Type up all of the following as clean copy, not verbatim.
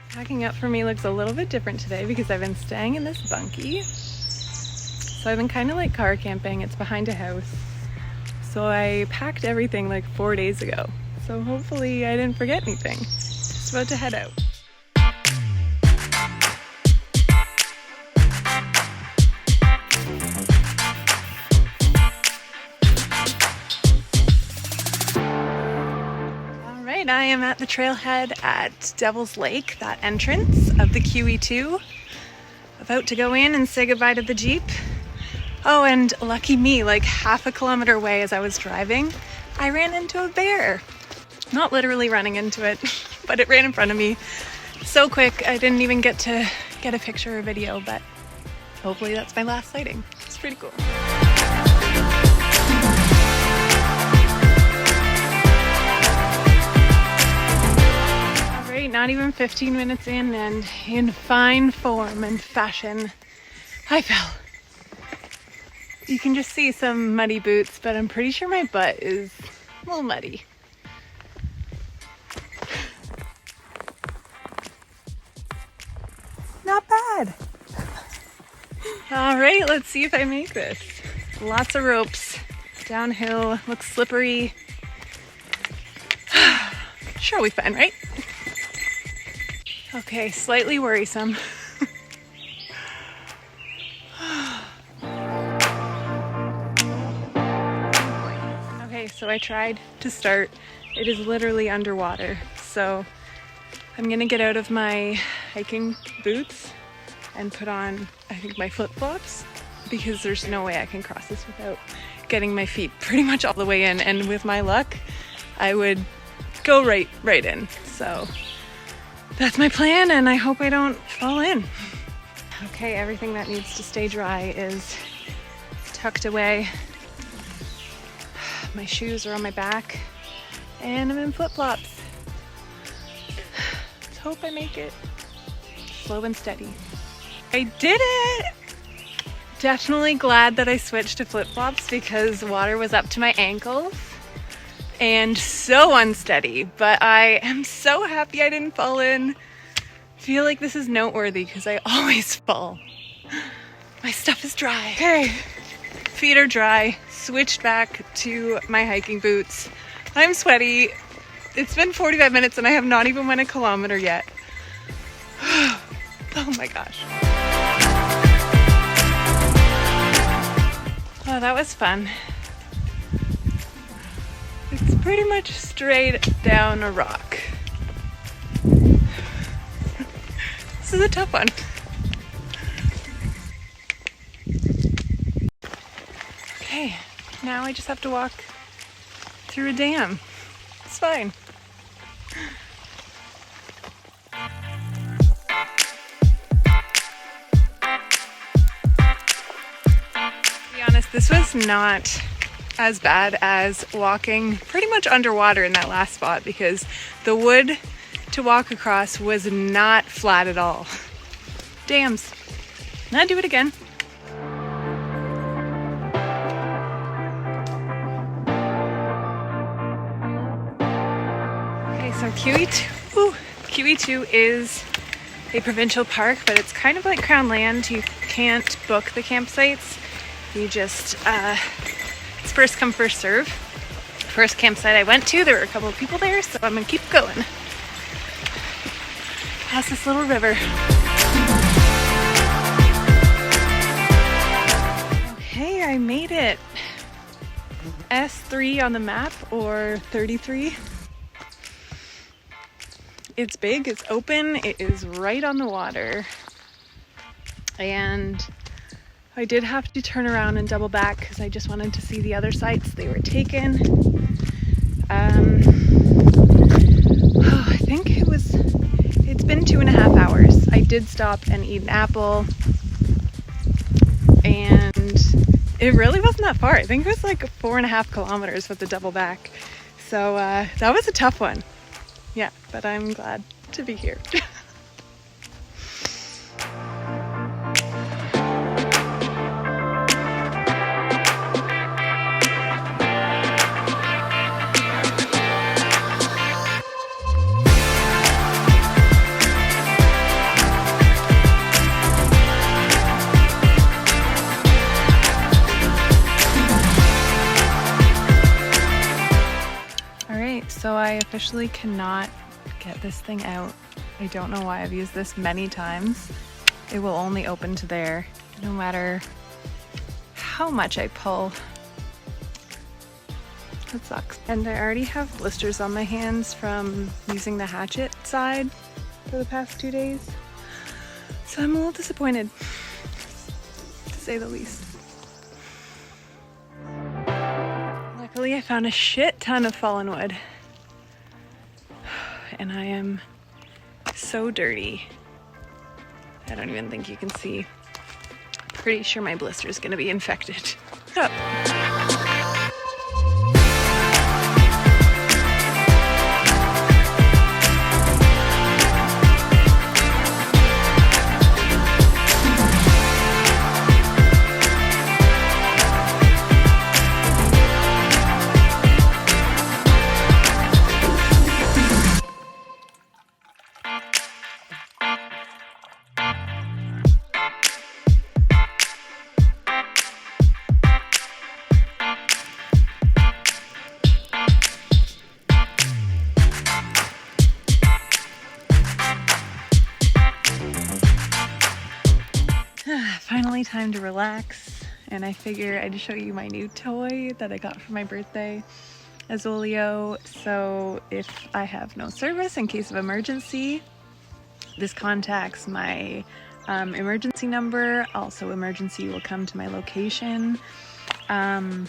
Packing up for me looks a little bit different today because I've been staying in this bunkie. So I've been kind of like car camping. It's behind a house. So I packed everything like 4 days ago. So hopefully I didn't forget anything. Just about to head out. I am at the trailhead at Devil's Lake, that entrance of the QEII. About to go in and say goodbye to the Jeep. Oh, and lucky me, like half a kilometer away as I was driving, I ran into a bear. Not literally running into it, but it ran in front of me so quick I didn't even get to get a picture or video, but hopefully that's my last sighting. It's pretty cool. Not even 15 minutes in, and in fine form and fashion, I fell. You can just see some muddy boots, but I'm pretty sure my butt is a little muddy. Not bad. All right, let's see if I make this. Lots of ropes, downhill, looks slippery. Sure, we'll be fine, right? Okay, slightly worrisome. Okay, so I tried to start. It is literally underwater. So I'm gonna get out of my hiking boots and put on, I think, my flip-flops, because there's no way I can cross this without getting my feet pretty much all the way in. And with my luck, I would go right in. So that's my plan, and I hope I don't fall in. Okay, everything that needs to stay dry is tucked away. My shoes are on my back, and I'm in flip-flops. Let's hope I make it. Slow and steady. I did it! Definitely glad that I switched to flip-flops because water was up to my ankles and so unsteady, but I am so happy I didn't fall in. I feel like this is noteworthy because I always fall. My stuff is dry. Okay, feet are dry, switched back to my hiking boots. I'm sweaty. It's been 45 minutes and I have not even went a kilometer yet. Oh my gosh. Oh, that was fun. It's pretty much straight down a rock. This is a tough one. Okay, now I just have to walk through a dam. It's fine. To be honest, this was not as bad as walking pretty much underwater in that last spot because the wood to walk across was not flat at all. Dams. Now do it again. Okay, so QEII is a provincial park, but it's kind of like Crown Land. You can't book the campsites. You just it's first come, first serve. First campsite I went to, there were a couple of people there, so I'm gonna keep going. Past this little river. Okay, I made it. S3 on the map, or 33. It's big, it's open, it is right on the water. And I did have to turn around and double back because I just wanted to see the other sites. They were taken. I think it's been 2.5 hours. I did stop and eat an apple, and it really wasn't that far. I think it was like 4.5 kilometers with the double back. So that was a tough one. Yeah, but I'm glad to be here. officially cannot get this thing out. I don't know why. I've used this many times. It will only open to there, no matter how much I pull. That sucks. And I already have blisters on my hands from using the hatchet side for the past 2 days. So I'm a little disappointed, to say the least. Luckily, I found a shit ton of fallen wood. And I am so dirty. I don't even think you can see. Pretty sure my blister is gonna be infected. Oh. Finally time to relax, and I figure I'd show you my new toy that I got for my birthday, Azoleo. So if I have no service in case of emergency, this contacts my emergency number. Also, emergency will come to my location. And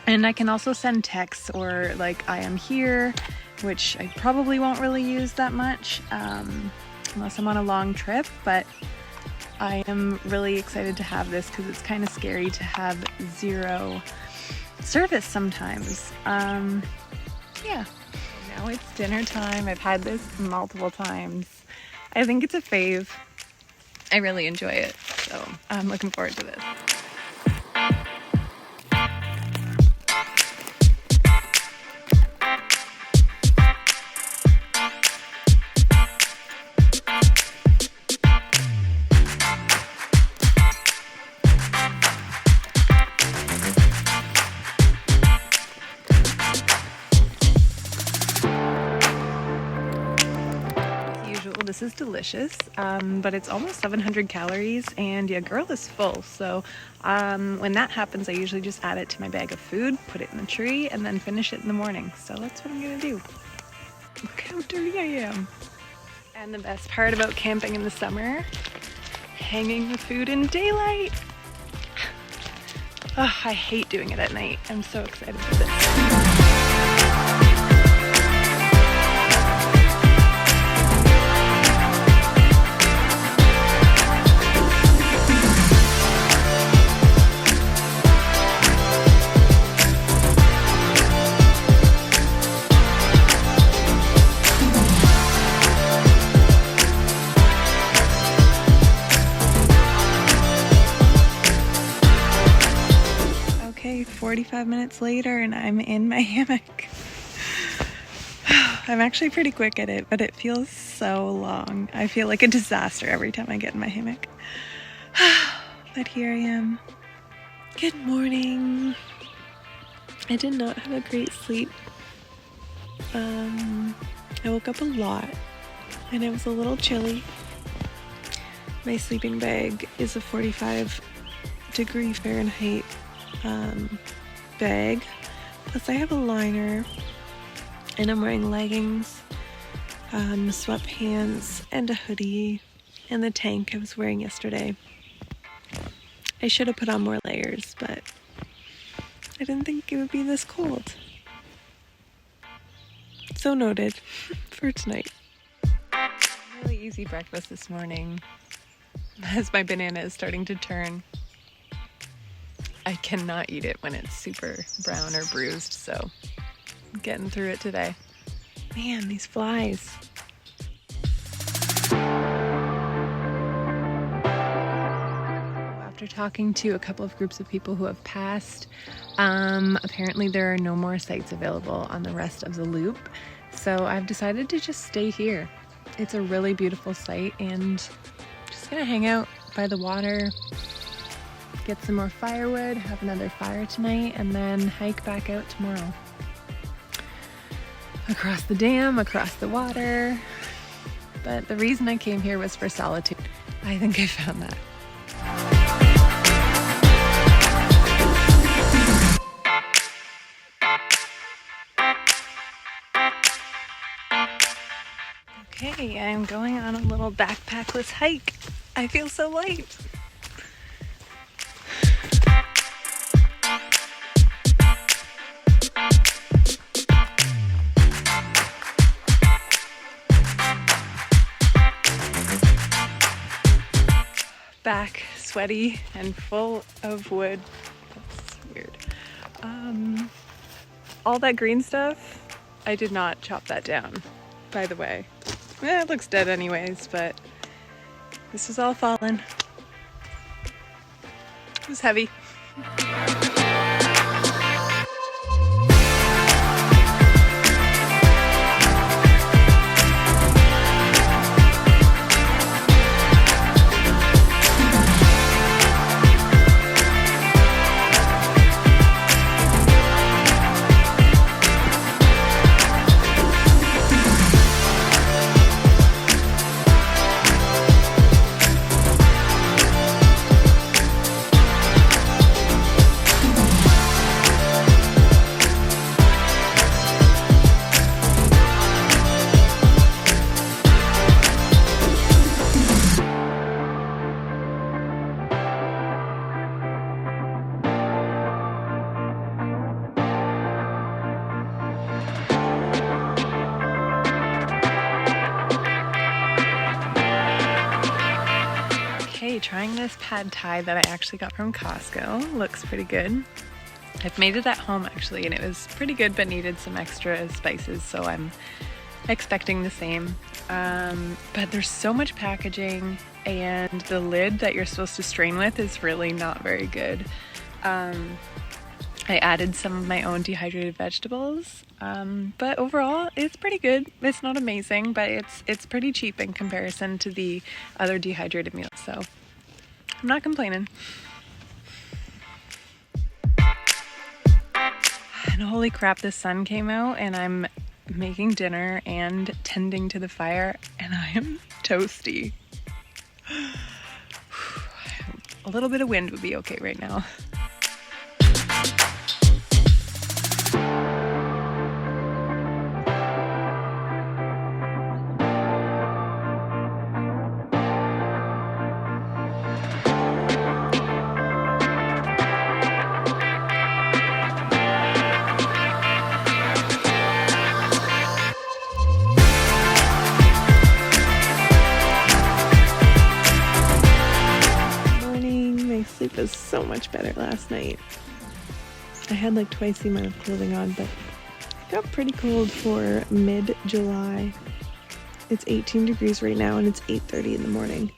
I can also send texts or like I am here, which I probably won't really use that much unless I'm on a long trip, but I am really excited to have this because it's kind of scary to have zero service sometimes. Yeah. Now it's dinner time. I've had this multiple times. I think it's a fave. I really enjoy it, so I'm looking forward to this. This is delicious, but it's almost 700 calories and your girl is full. So when that happens, I usually just add it to my bag of food, put it in the tree, and then finish it in the morning. So that's what I'm gonna do. Look how dirty I am. And the best part about camping in the summer, hanging the food in daylight. Oh, I hate doing it at night. I'm so excited for this. Okay, 45 minutes later and I'm in my hammock. I'm actually pretty quick at it, but it feels so long. I feel like a disaster every time I get in my hammock. But here I am. Good morning. I did not have a great sleep. I woke up a lot and it was a little chilly. My sleeping bag is a 45-degree Fahrenheit bag, plus I have a liner, and I'm wearing leggings, sweatpants, and a hoodie, and the tank I was wearing yesterday. I should have put on more layers, but I didn't think it would be this cold. So noted for tonight. Really easy breakfast this morning, as my banana is starting to turn. I cannot eat it when it's super brown or bruised, so I'm getting through it today. Man, these flies. After talking to a couple of groups of people who have passed, apparently there are no more sites available on the rest of the loop, so I've decided to just stay here. It's a really beautiful site, and just gonna hang out by the water, get some more firewood, have another fire tonight, and then hike back out tomorrow. across the dam, across the water. But the reason I came here was for solitude. I think I found that. Okay, I'm going on a little backpackless hike. I feel so light. Back sweaty and full of wood. That's weird. All that green stuff, I did not chop that down, by the way. It looks dead anyways, but this is all fallen. It was heavy. Okay, trying this pad thai that I actually got from Costco. Looks pretty good. I've made it at home actually, and it was pretty good but needed some extra spices, so I'm expecting the same. But there's so much packaging, and the lid that you're supposed to strain with is really not very good. I added some of my own dehydrated vegetables, but overall it's pretty good. It's not amazing, but it's pretty cheap in comparison to the other dehydrated meals, so I'm not complaining. And holy crap, the sun came out and I'm making dinner and tending to the fire, and I am toasty. A little bit of wind would be okay right now. Sleep was so much better last night. I had like twice the amount of clothing on, but it got pretty cold for mid-July. It's 18 degrees right now and it's 8:30 in the morning.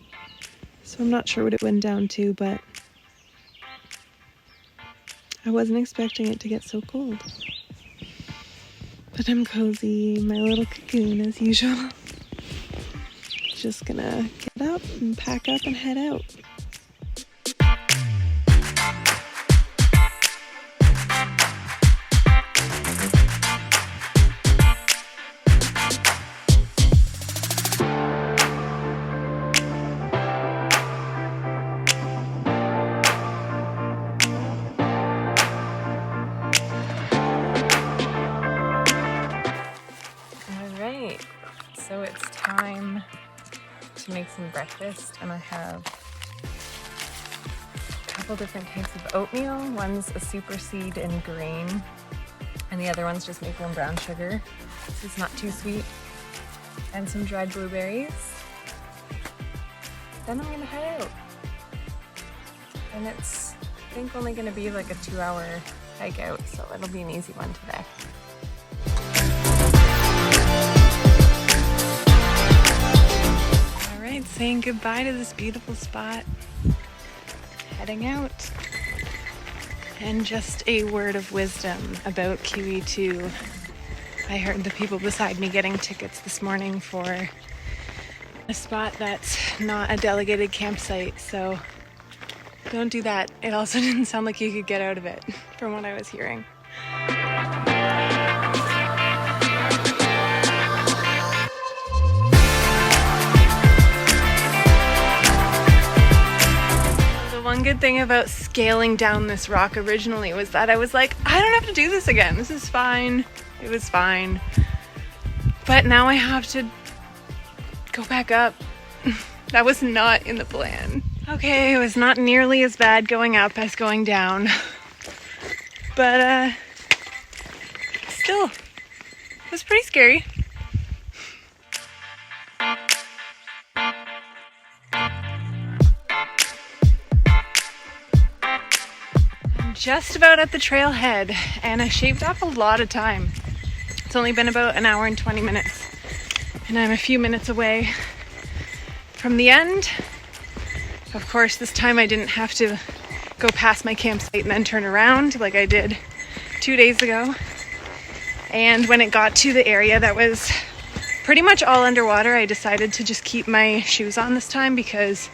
So I'm not sure what it went down to, but I wasn't expecting it to get so cold. But I'm cozy, my little cocoon as usual. Just gonna get up and pack up and head out. So it's time to make some breakfast, and I have a couple different types of oatmeal. One's a super seed and grain, and the other one's just maple and brown sugar, so it's not too sweet, and some dried blueberries. Then I'm gonna head out, and it's I think only gonna be like a 2-hour hike out, so it'll be an easy one today. Saying goodbye to this beautiful spot, heading out. And just a word of wisdom about QEII. I heard the people beside me getting tickets this morning for a spot that's not a delegated campsite, so don't do that. It also didn't sound like you could get out of it from what I was hearing. One good thing about scaling down this rock originally was that I was like, I don't have to do this again. This is fine. It was fine. But now I have to go back up. That was not in the plan. Okay, it was not nearly as bad going up as going down. But still, it was pretty scary. I'm just about at the trailhead, and I shaved off a lot of time. It's only been about an hour and 20 minutes, and I'm a few minutes away from the end. Of course, this time I didn't have to go past my campsite and then turn around like I did 2 days ago. And when it got to the area that was pretty much all underwater, I decided to just keep my shoes on this time because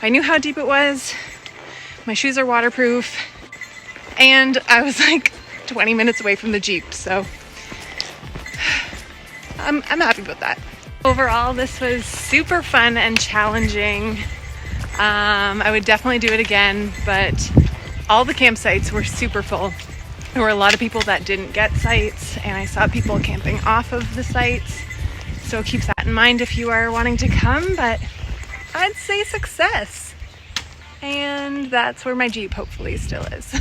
I knew how deep it was. My shoes are waterproof, and I was like 20 minutes away from the Jeep, so I'm happy about that. Overall, this was super fun and challenging. I would definitely do it again, but all the campsites were super full. There were a lot of people that didn't get sites, and I saw people camping off of the sites. So keep that in mind if you are wanting to come, but I'd say success. And that's where my Jeep hopefully still is.